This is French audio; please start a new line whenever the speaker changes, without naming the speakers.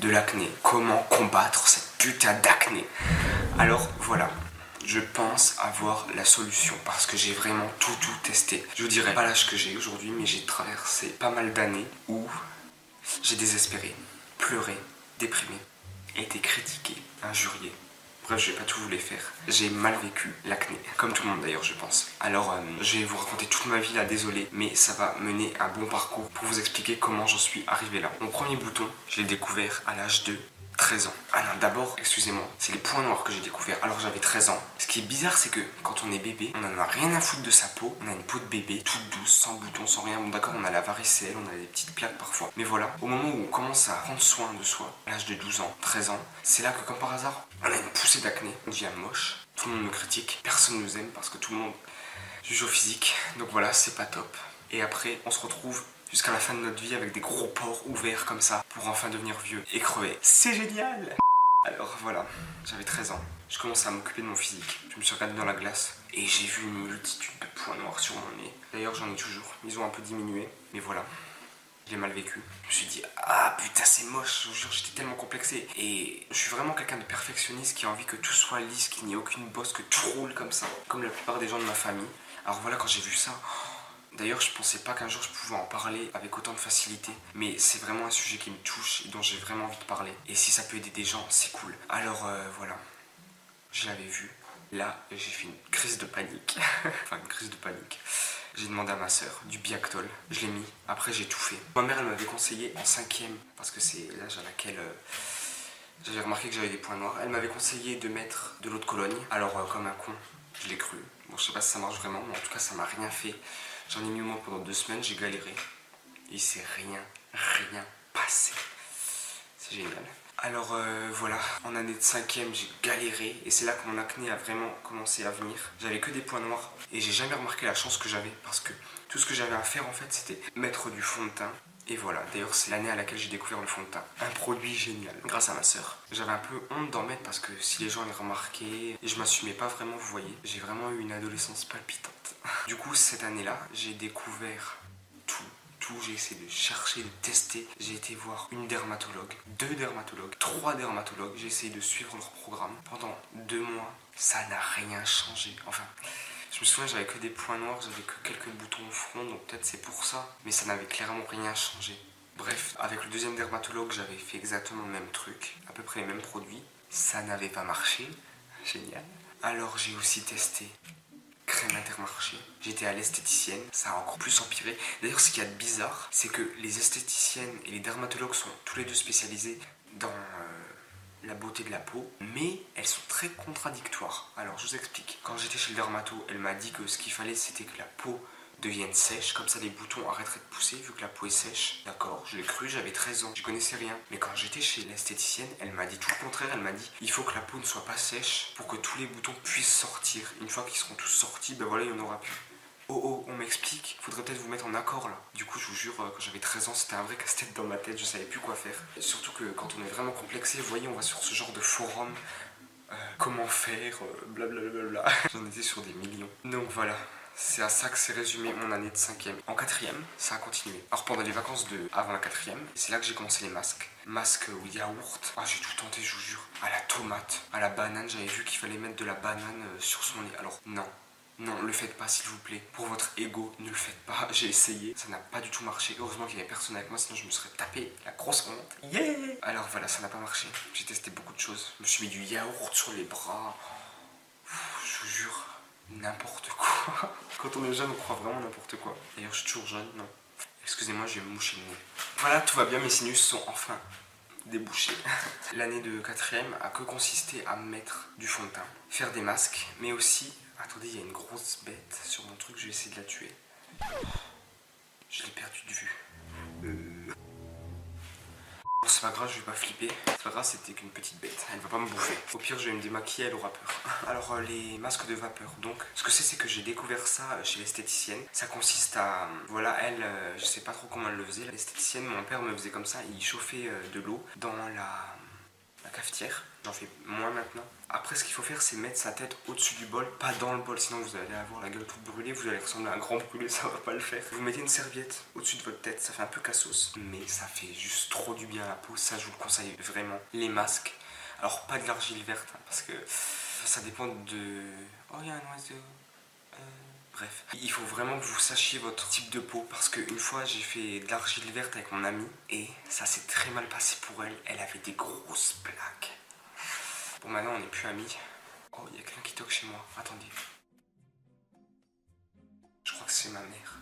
de l'acné. Comment combattre cette putain d'acné? Alors voilà, je pense avoir la solution parce que j'ai vraiment tout testé. Je vous dirais pas l'âge que j'ai aujourd'hui, mais j'ai traversé pas mal d'années où j'ai désespéré, pleuré, déprimé, été critiqué, injurié. Bref, je vais pas tout vous les faire. J'ai mal vécu l'acné, comme tout le monde d'ailleurs je pense. Alors je vais vous raconter toute ma vie là, désolé, mais ça va mener un bon parcours pour vous expliquer comment j'en suis arrivé là. Mon premier bouton, je l'ai découvert à l'âge de 13 ans. Ah non, d'abord, excusez-moi, c'est les points noirs que j'ai découvert alors j'avais 13 ans. Ce qui est bizarre, c'est que quand on est bébé, on en a rien à foutre de sa peau. On a une peau de bébé, toute douce, sans boutons, sans rien. Bon d'accord, on a la varicelle, on a des petites plaques parfois. Mais voilà, au moment où on commence à prendre soin de soi, à l'âge de 12 ans, 13 ans, c'est là que comme par hasard, on a une poussée d'acné. On devient moche, tout le monde nous critique, personne nous aime parce que tout le monde juge au physique. Donc voilà, c'est pas top. Et après, on se retrouve jusqu'à la fin de notre vie avec des gros pores ouverts comme ça pour enfin devenir vieux et crever. C'est génial! Alors voilà, j'avais 13 ans, je commençais à m'occuper de mon physique. Je me suis regardé dans la glace et j'ai vu une multitude de points noirs sur mon nez. D'ailleurs j'en ai toujours, ils ont un peu diminué, mais voilà. Je l'ai mal vécu. Je me suis dit, ah putain c'est moche, je vous jure j'étais tellement complexé. Et je suis vraiment quelqu'un de perfectionniste qui a envie que tout soit lisse, qu'il n'y ait aucune bosse, que tout roule comme ça. Comme la plupart des gens de ma famille. Alors voilà, quand j'ai vu ça... D'ailleurs, je pensais pas qu'un jour je pouvais en parler avec autant de facilité, mais c'est vraiment un sujet qui me touche et dont j'ai vraiment envie de parler. Et si ça peut aider des gens, c'est cool. Alors voilà, je l'avais vu. Là, j'ai fait une crise de panique. Enfin, une crise de panique. J'ai demandé à ma soeur du Biactol. Je l'ai mis. Après, j'ai tout fait. Ma mère, elle m'avait conseillé en 5e, parce que c'est l'âge à laquelle j'avais remarqué que j'avais des points noirs. Elle m'avait conseillé de mettre de l'eau de Cologne. Alors, comme un con, je l'ai cru. Bon, je sais pas si ça marche vraiment, mais en tout cas, ça m'a rien fait. J'en ai mis au moins pendant 2 semaines, j'ai galéré. Et il s'est rien passé. C'est génial. Alors voilà, en année de 5e, j'ai galéré. Et c'est là que mon acné a vraiment commencé à venir. J'avais que des points noirs. Et j'ai jamais remarqué la chance que j'avais. Parce que tout ce que j'avais à faire en fait, c'était mettre du fond de teint. Et voilà, d'ailleurs c'est l'année à laquelle j'ai découvert le fond de teint. Un produit génial, grâce à ma soeur. J'avais un peu honte d'en mettre parce que si les gens avaient remarqué, et je m'assumais pas vraiment, vous voyez. J'ai vraiment eu une adolescence palpitante. Du coup, cette année-là, j'ai découvert tout. J'ai essayé de chercher, de tester. J'ai été voir une dermatologue, 2 dermatologues, 3 dermatologues. J'ai essayé de suivre leur programme. Pendant 2 mois, ça n'a rien changé. Enfin, je me souviens, j'avais que des points noirs, j'avais que quelques boutons au front, donc peut-être c'est pour ça. Mais ça n'avait clairement rien changé. Bref, avec le 2e dermatologue, j'avais fait exactement le même truc, à peu près les mêmes produits. Ça n'avait pas marché. Génial. Alors j'ai aussi testé crème Intermarché. J'étais à l'esthéticienne, ça a encore plus empiré. D'ailleurs, ce qu'il y a de bizarre, c'est que les esthéticiennes et les dermatologues sont tous les deux spécialisés dans la beauté de la peau, mais elles sont très contradictoires. Alors, je vous explique. Quand j'étais chez le dermato, elle m'a dit que ce qu'il fallait, c'était que la peau devienne sèche, comme ça les boutons arrêteraient de pousser vu que la peau est sèche. D'accord, je l'ai cru, j'avais 13 ans, je connaissais rien. Mais quand j'étais chez l'esthéticienne, elle m'a dit tout le contraire, elle m'a dit il faut que la peau ne soit pas sèche pour que tous les boutons puissent sortir. Une fois qu'ils seront tous sortis, ben voilà, il n'y en aura plus. Oh, on m'explique, faudrait peut-être vous mettre en accord là. Du coup, je vous jure, quand j'avais 13 ans, c'était un vrai casse-tête dans ma tête, je savais plus quoi faire. Et surtout que quand on est vraiment complexé, vous voyez, on va sur ce genre de forum, comment faire, blablabla. J'en étais sur des millions. Donc voilà. C'est à ça que s'est résumé mon année de 5e. En 4e, ça a continué. Alors pendant les vacances de avant la 4e, c'est là que j'ai commencé les masques. Masques au yaourt. Ah, j'ai tout tenté, je vous jure. À la tomate, à la banane. J'avais vu qu'il fallait mettre de la banane sur son nez. Alors non. Non, le faites pas s'il vous plaît. Pour votre ego, ne le faites pas. J'ai essayé, ça n'a pas du tout marché. Heureusement qu'il y avait personne avec moi, sinon je me serais tapé la grosse honte. Yeah. Alors voilà, ça n'a pas marché. J'ai testé beaucoup de choses. Je me suis mis du yaourt sur les bras. Je vous jure. N'importe quoi. Quand on est jeune, on croit vraiment n'importe quoi. D'ailleurs, je suis toujours jeune, non. Excusez-moi, je vais me moucher le nez. Voilà, tout va bien, mes sinus sont enfin débouchés. L'année de 4e a que consisté à mettre du fond de teint, faire des masques, mais aussi... Attendez, il y a une grosse bête sur mon truc, je vais essayer de la tuer. Je l'ai perdu de vue. Bon, c'est pas grave, je vais pas flipper. C'est pas grave, c'était qu'une petite bête. Elle va pas me bouffer. Au pire, je vais me démaquiller, elle aura peur. Alors, les masques de vapeur. Donc, ce que c'est que j'ai découvert ça chez l'esthéticienne. Ça consiste à... Voilà, elle, je sais pas trop comment elle le faisait. L'esthéticienne, mon père me faisait comme ça. Il chauffait de l'eau dans la cafetière. J'en fais moins maintenant. Après, ce qu'il faut faire, c'est mettre sa tête au-dessus du bol, pas dans le bol, sinon vous allez avoir la gueule toute brûlée, vous allez ressembler à un grand brûlé, ça va pas le faire. Vous mettez une serviette au-dessus de votre tête, ça fait un peu cassos, mais ça fait juste trop du bien à la peau, ça je vous le conseille vraiment. Les masques, alors pas de l'argile verte, hein, parce que ça dépend de... Oh, il y a un oiseau. Bref, il faut vraiment que vous sachiez votre type de peau parce qu'une fois j'ai fait de l'argile verte avec mon amie et ça s'est très mal passé pour elle. Elle avait des grosses plaques. Bon, maintenant on n'est plus amis. Oh, il y a quelqu'un qui toque chez moi. Attendez. Je crois que c'est ma mère.